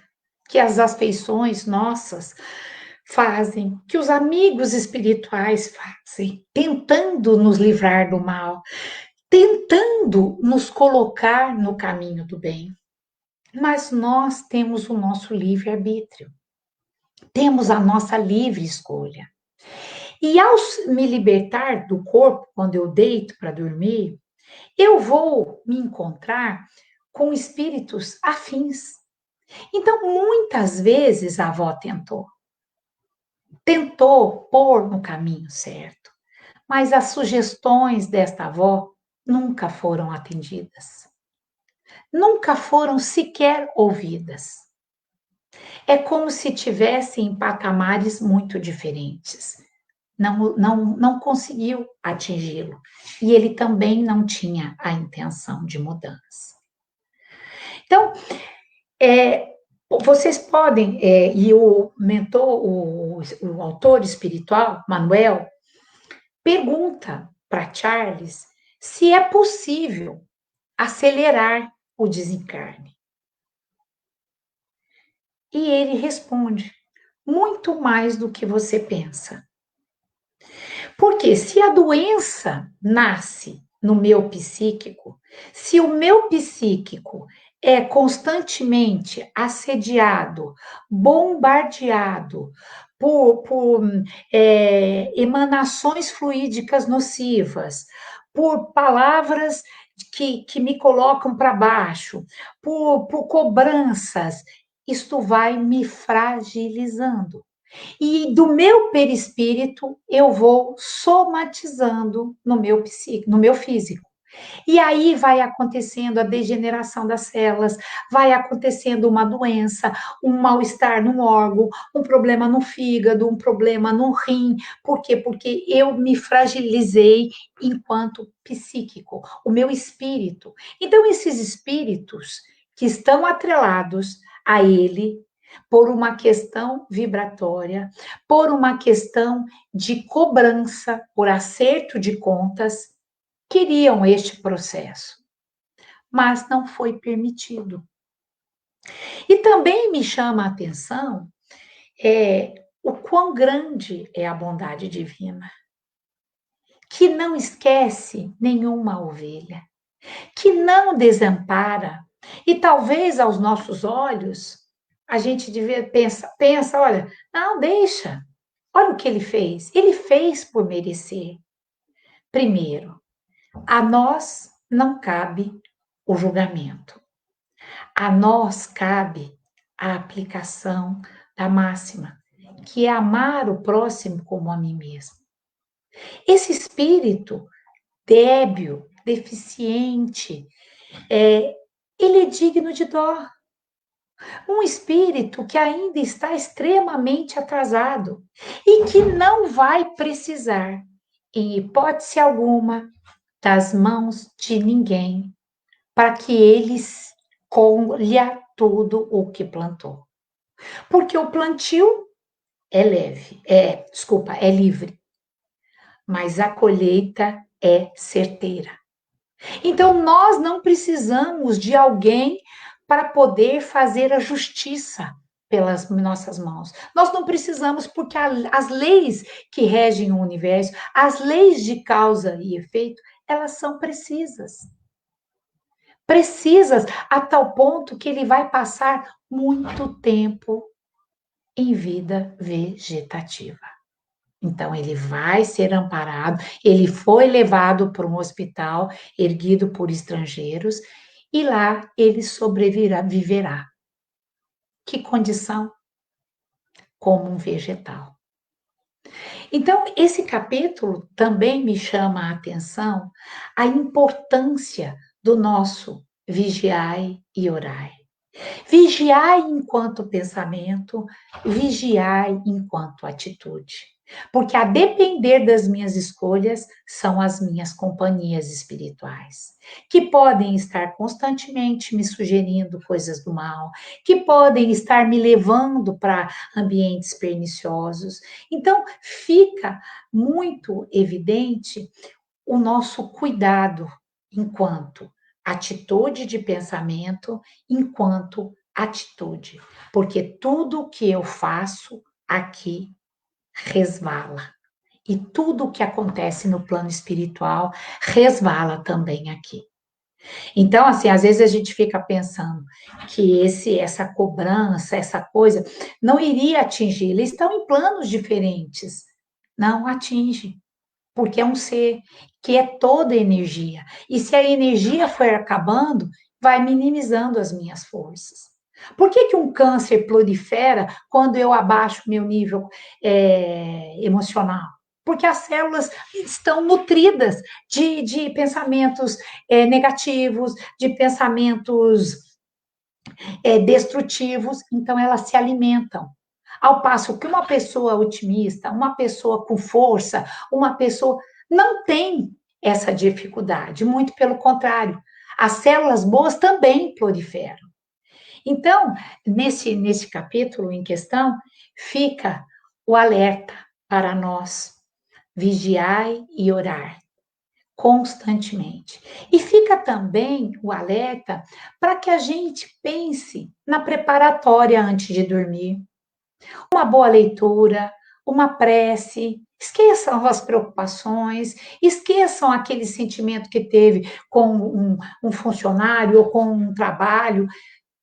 que as afeições nossas fazem, que os amigos espirituais fazem, tentando nos livrar do mal, tentando nos colocar no caminho do bem. Mas nós temos o nosso livre-arbítrio, temos a nossa livre escolha. E ao me libertar do corpo, quando eu deito para dormir, eu vou me encontrar com espíritos afins. Então, muitas vezes a avó tentou pôr no caminho certo, mas as sugestões desta avó nunca foram atendidas, nunca foram sequer ouvidas. É como se tivessem em patamares muito diferentes. Não conseguiu atingi-lo. E ele também não tinha a intenção de mudança. Então, vocês podem, e o mentor, o autor espiritual, Manuel, pergunta para Charles se é possível acelerar o desencarne. E ele responde: muito mais do que você pensa. Porque se a doença nasce no meu psíquico, se o meu psíquico é constantemente assediado, bombardeado por emanações fluídicas nocivas, por palavras que me colocam para baixo, por cobranças, isto vai me fragilizando. E do meu perispírito eu vou somatizando no meu psíquico, no meu físico. E aí vai acontecendo a degeneração das células, vai acontecendo uma doença, um mal-estar no órgão, um problema no fígado, um problema no rim. Por quê? Porque eu me fragilizei enquanto psíquico, o meu espírito. Então, esses espíritos que estão atrelados a ele, por uma questão vibratória, por uma questão de cobrança, por acerto de contas, queriam este processo, mas não foi permitido. E também me chama a atenção o quão grande é a bondade divina, que não esquece nenhuma ovelha, que não desampara, e talvez aos nossos olhos a gente devia pensa, olha, não, deixa, olha o que ele fez por merecer. Primeiro, a nós não cabe o julgamento. A nós cabe a aplicação da máxima, que é amar o próximo como a mim mesmo. Esse espírito débil, deficiente, ele é digno de dó. Um espírito que ainda está extremamente atrasado e que não vai precisar, em hipótese alguma, das mãos de ninguém para que eles colha tudo o que plantou. Porque o plantio é leve, é livre, mas a colheita é certeira. Então nós não precisamos de alguém para poder fazer a justiça pelas nossas mãos. Nós não precisamos porque as leis que regem o universo, as leis de causa e efeito, elas são precisas. Precisas a tal ponto que ele vai passar muito tempo em vida vegetativa. Então, ele vai ser amparado, ele foi levado para um hospital erguido por estrangeiros e lá ele sobreviverá. Que condição? Como um vegetal. Então, esse capítulo também me chama a atenção a importância do nosso vigiai e orai. Vigiai enquanto pensamento, vigiai enquanto atitude. Porque a depender das minhas escolhas, são as minhas companhias espirituais, que podem estar constantemente me sugerindo coisas do mal, que podem estar me levando para ambientes perniciosos. Então, fica muito evidente o nosso cuidado enquanto atitude de pensamento, enquanto atitude, porque tudo que eu faço aqui resvala. E tudo o que acontece no plano espiritual resvala também aqui. Então, assim, às vezes a gente fica pensando que essa cobrança, essa coisa, não iria atingir. Eles estão em planos diferentes. Não atinge, porque é um ser que é toda energia. E se a energia for acabando, vai minimizando as minhas forças. Por que um câncer prolifera quando eu abaixo meu nível emocional? Porque as células estão nutridas de pensamentos negativos, de pensamentos destrutivos, então elas se alimentam. Ao passo que uma pessoa otimista, uma pessoa com força, uma pessoa não tem essa dificuldade, muito pelo contrário. As células boas também proliferam. Então, nesse capítulo em questão, fica o alerta para nós vigiai e orar constantemente. E fica também o alerta para que a gente pense na preparatória antes de dormir. Uma boa leitura, uma prece, esqueçam as preocupações, esqueçam aquele sentimento que teve com um funcionário ou com um trabalho.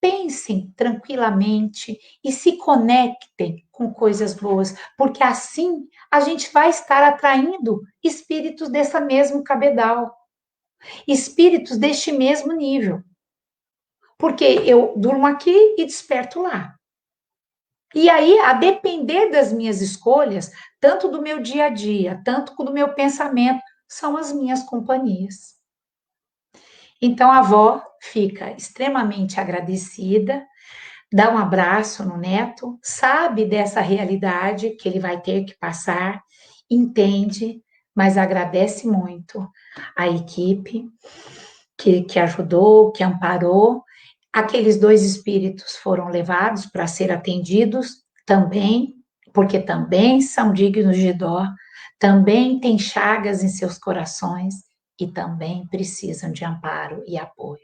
Pensem tranquilamente e se conectem com coisas boas, porque assim a gente vai estar atraindo espíritos desse mesmo cabedal, espíritos deste mesmo nível. Porque eu durmo aqui e desperto lá. E aí, a depender das minhas escolhas, tanto do meu dia a dia, tanto do meu pensamento, são as minhas companhias. Então, a avó fica extremamente agradecida, dá um abraço no neto, sabe dessa realidade que ele vai ter que passar, entende, mas agradece muito a equipe que ajudou, que amparou. Aqueles dois espíritos foram levados para ser atendidos também, porque também são dignos de dó, também têm chagas em seus corações e também precisam de amparo e apoio.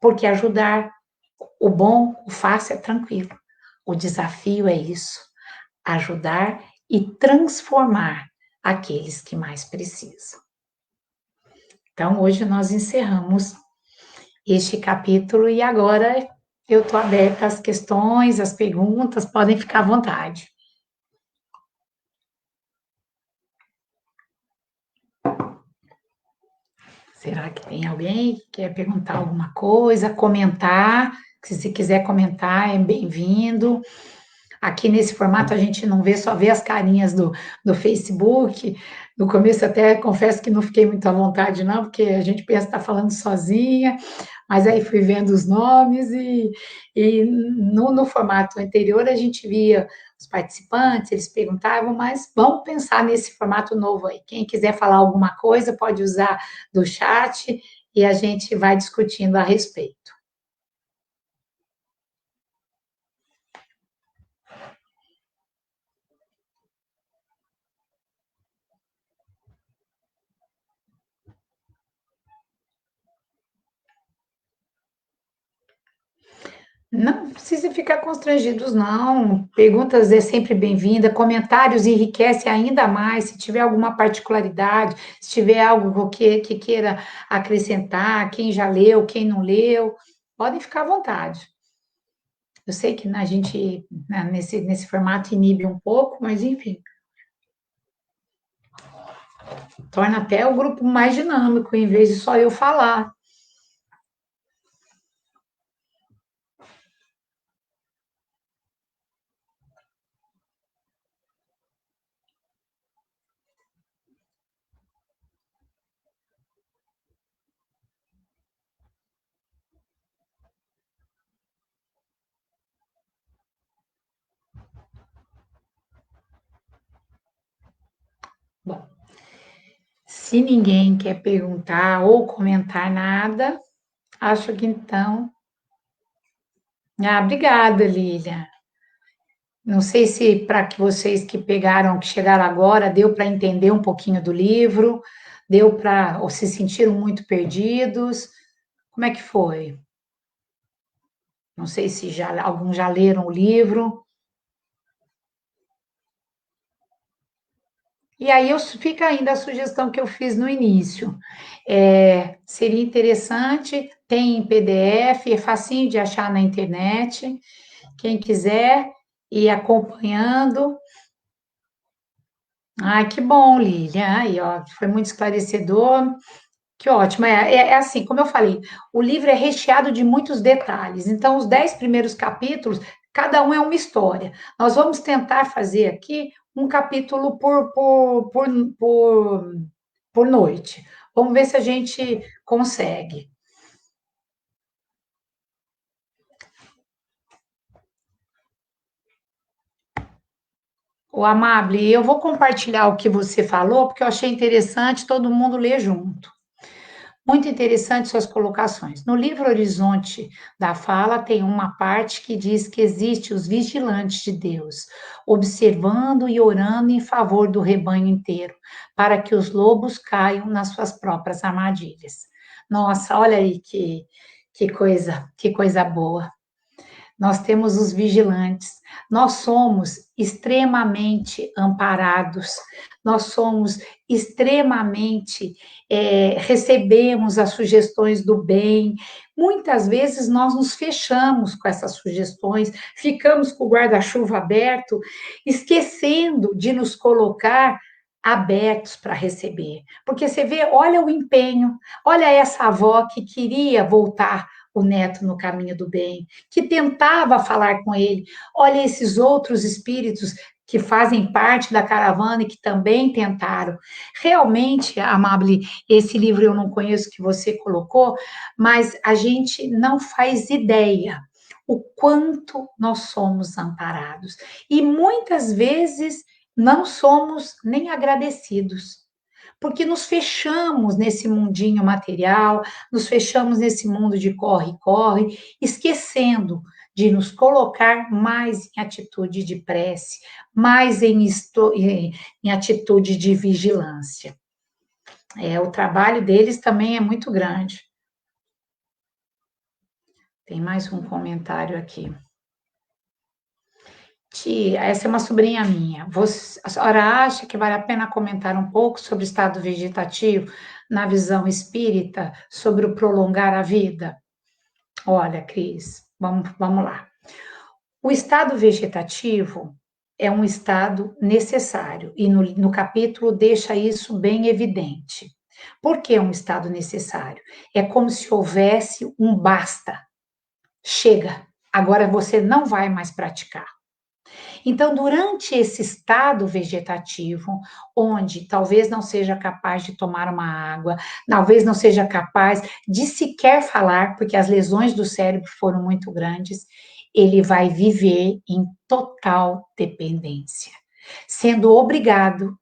Porque ajudar, o bom, o fácil é tranquilo. O desafio é isso: ajudar e transformar aqueles que mais precisam. Então, hoje nós encerramos este capítulo e agora eu estou aberta às questões, às perguntas, podem ficar à vontade. Será que tem alguém que quer perguntar alguma coisa, comentar? Se quiser comentar, é bem-vindo. Aqui nesse formato a gente não vê, só vê as carinhas do Facebook. No começo até confesso que não fiquei muito à vontade, não, porque a gente pensa que está falando sozinha, mas aí fui vendo os nomes e no formato anterior a gente via os participantes, eles perguntavam, mas vamos pensar nesse formato novo aí. Quem quiser falar alguma coisa pode usar do chat e a gente vai discutindo a respeito. Não precisa ficar constrangidos, não. Perguntas é sempre bem-vinda. Comentários enriquece ainda mais. Se tiver alguma particularidade, se tiver algo que queira acrescentar, quem já leu, quem não leu, podem ficar à vontade. Eu sei que a gente, né, nesse formato, inibe um pouco, mas enfim, torna até o grupo mais dinâmico, em vez de só eu falar. Bom, se ninguém quer perguntar ou comentar nada, acho que então. Ah, obrigada, Lília. Não sei se para que vocês que pegaram, que chegaram agora, deu para entender um pouquinho do livro, deu para, ou se sentiram muito perdidos. Como é que foi? Não sei se já alguns já leram o livro. E aí fica ainda a sugestão que eu fiz no início. Seria interessante, tem em PDF, é facinho de achar na internet. Quem quiser ir acompanhando. Ai, que bom, Lilian. Aí, ó, foi muito esclarecedor. Que ótimo. É assim, como eu falei, o livro é recheado de muitos detalhes. Então, os 10 primeiros capítulos, cada um é uma história. Nós vamos tentar fazer aqui um capítulo por noite. Vamos ver se a gente consegue. O Amable, eu vou compartilhar o que você falou, porque eu achei interessante todo mundo ler junto. Muito interessante suas colocações. No livro Horizonte da Fala, tem uma parte que diz que existe os vigilantes de Deus, observando e orando em favor do rebanho inteiro, para que os lobos caiam nas suas próprias armadilhas. Nossa, olha aí que coisa boa. Nós temos os vigilantes, nós somos extremamente amparados, nós somos extremamente, recebemos as sugestões do bem. Muitas vezes nós nos fechamos com essas sugestões, ficamos com o guarda-chuva aberto, esquecendo de nos colocar abertos para receber. Porque você vê, olha o empenho, olha essa avó que queria voltar o neto no caminho do bem, que tentava falar com ele. Olha esses outros espíritos que fazem parte da caravana e que também tentaram. Realmente, Amable, esse livro eu não conheço que você colocou, mas a gente não faz ideia o quanto nós somos amparados. E muitas vezes não somos nem agradecidos, porque nos fechamos nesse mundinho material, nos fechamos nesse mundo de corre-corre, esquecendo de nos colocar mais em atitude de prece, mais em atitude de vigilância. O trabalho deles também é muito grande. Tem mais um comentário aqui. Tia, essa é uma sobrinha minha. A senhora acha que vale a pena comentar um pouco sobre o estado vegetativo na visão espírita, sobre o prolongar a vida? Olha, Cris, vamos lá. O estado vegetativo é um estado necessário, e no capítulo deixa isso bem evidente. Por que é um estado necessário? É como se houvesse um basta. Chega, agora você não vai mais praticar. Então, durante esse estado vegetativo, onde talvez não seja capaz de tomar uma água, talvez não seja capaz de sequer falar, porque as lesões do cérebro foram muito grandes, ele vai viver em total dependência, sendo obrigado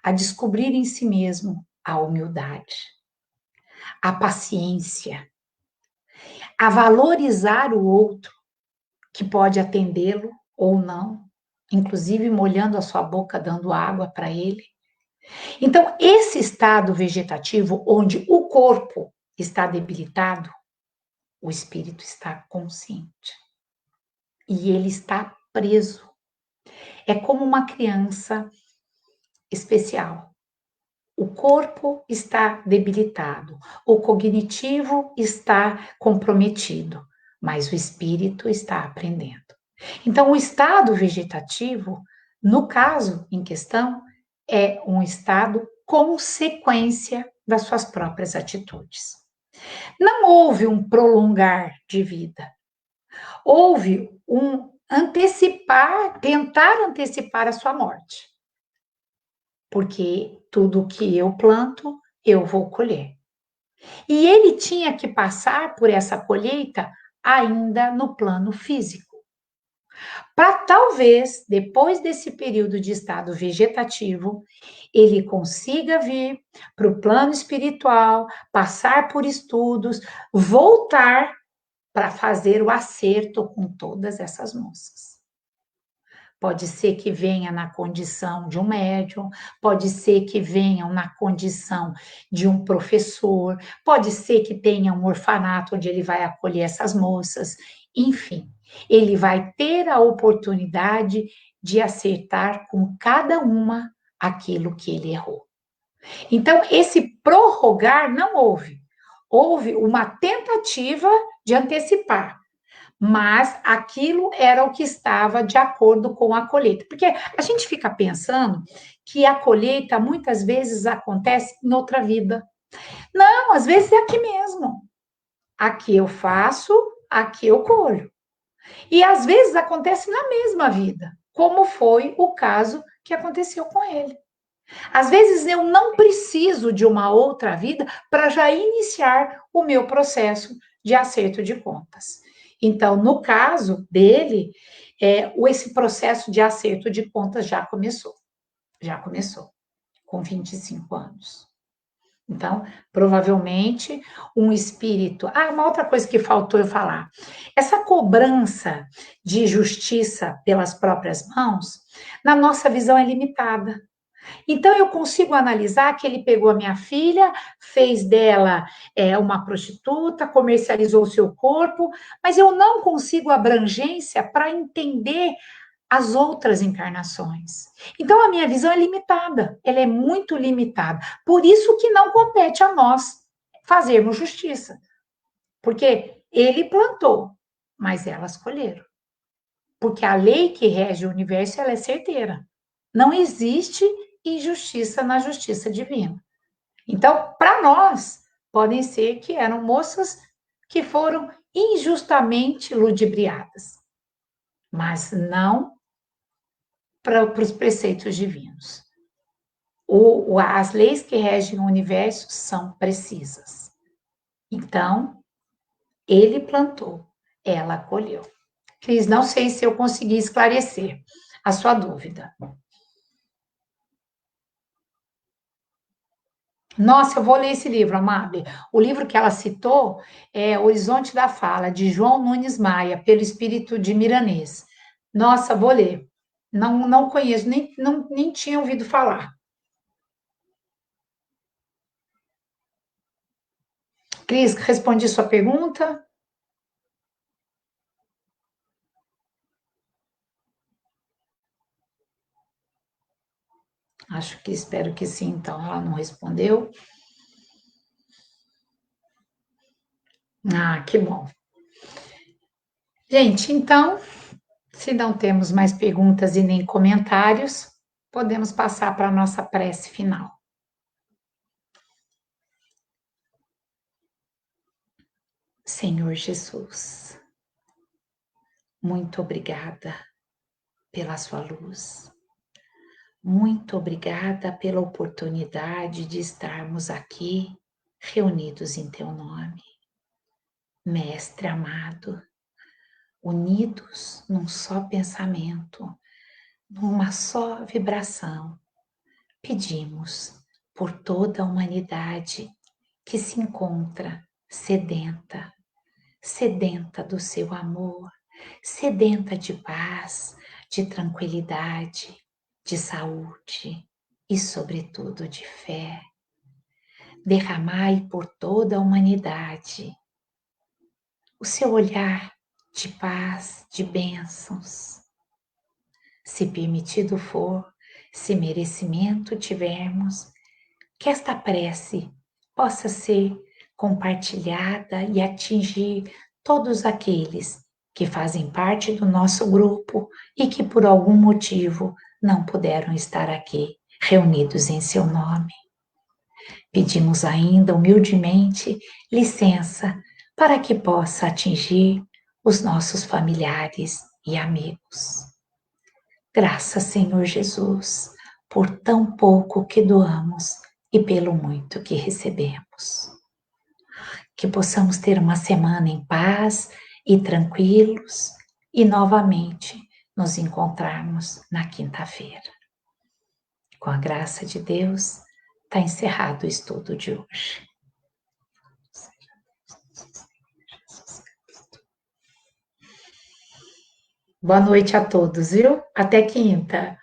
a descobrir em si mesmo a humildade, a paciência, a valorizar o outro que pode atendê-lo ou não, inclusive molhando a sua boca, dando água para ele. Então, esse estado vegetativo, onde o corpo está debilitado, o espírito está consciente. E ele está preso. É como uma criança especial. O corpo está debilitado, o cognitivo está comprometido, mas o espírito está aprendendo. Então, o estado vegetativo, no caso em questão, é um estado consequência das suas próprias atitudes. Não houve um prolongar de vida, houve um tentar antecipar a sua morte. Porque tudo que eu planto, eu vou colher. E ele tinha que passar por essa colheita ainda no plano físico. Para talvez, depois desse período de estado vegetativo, ele consiga vir para o plano espiritual, passar por estudos, voltar para fazer o acerto com todas essas moças. Pode ser que venha na condição de um médium, pode ser que venham na condição de um professor, pode ser que tenha um orfanato onde ele vai acolher essas moças, enfim, ele vai ter a oportunidade de acertar com cada uma aquilo que ele errou. Então, esse prorrogar não houve. Houve uma tentativa de antecipar, mas aquilo era o que estava de acordo com a colheita. Porque a gente fica pensando que a colheita muitas vezes acontece em outra vida. Não, às vezes é aqui mesmo. Aqui eu faço, aqui eu colho. E às vezes acontece na mesma vida, como foi o caso que aconteceu com ele. Às vezes eu não preciso de uma outra vida para já iniciar o meu processo de acerto de contas. Então, no caso dele, esse processo de acerto de contas já começou, com 25 anos. Então, provavelmente, um espírito. Ah, uma outra coisa que faltou eu falar. Essa cobrança de justiça pelas próprias mãos, na nossa visão, é limitada. Então, eu consigo analisar que ele pegou a minha filha, fez dela uma prostituta, comercializou o seu corpo, mas eu não consigo abrangência para entender as outras encarnações. Então, a minha visão é limitada, ela é muito limitada. Por isso que não compete a nós fazermos justiça, porque ele plantou, mas elas colheram. Porque a lei que rege o universo, ela é certeira. Não existe injustiça na justiça divina. Então, para nós, podem ser que eram moças que foram injustamente ludibriadas, mas não para os preceitos divinos. As leis que regem o universo são precisas. Então, ele plantou, ela colheu. Cris, não sei se eu consegui esclarecer a sua dúvida. Nossa, eu vou ler esse livro, Amábia. O livro que ela citou é Horizonte da Fala, de João Nunes Maia, pelo espírito de Miranês. Nossa, vou ler. Não, não conheço, nem tinha ouvido falar. Cris, respondi sua pergunta? Acho que espero que sim, então. Ela não respondeu. Ah, que bom. Gente, então, se não temos mais perguntas e nem comentários, podemos passar para a nossa prece final. Senhor Jesus, muito obrigada pela sua luz. Muito obrigada pela oportunidade de estarmos aqui reunidos em teu nome. Mestre amado, unidos num só pensamento, numa só vibração, pedimos por toda a humanidade que se encontra sedenta, sedenta do seu amor, sedenta de paz, de tranquilidade, de saúde e, sobretudo, de fé. Derramai por toda a humanidade o seu olhar de paz, de bênçãos. Se permitido for, se merecimento tivermos, que esta prece possa ser compartilhada e atingir todos aqueles que fazem parte do nosso grupo e que por algum motivo não puderam estar aqui reunidos em seu nome. Pedimos ainda humildemente licença para que possa atingir os nossos familiares e amigos. Graças, Senhor Jesus, por tão pouco que doamos e pelo muito que recebemos. Que possamos ter uma semana em paz e tranquilos e novamente nos encontrarmos na quinta-feira. Com a graça de Deus, está encerrado o estudo de hoje. Boa noite a todos, viu? Até quinta.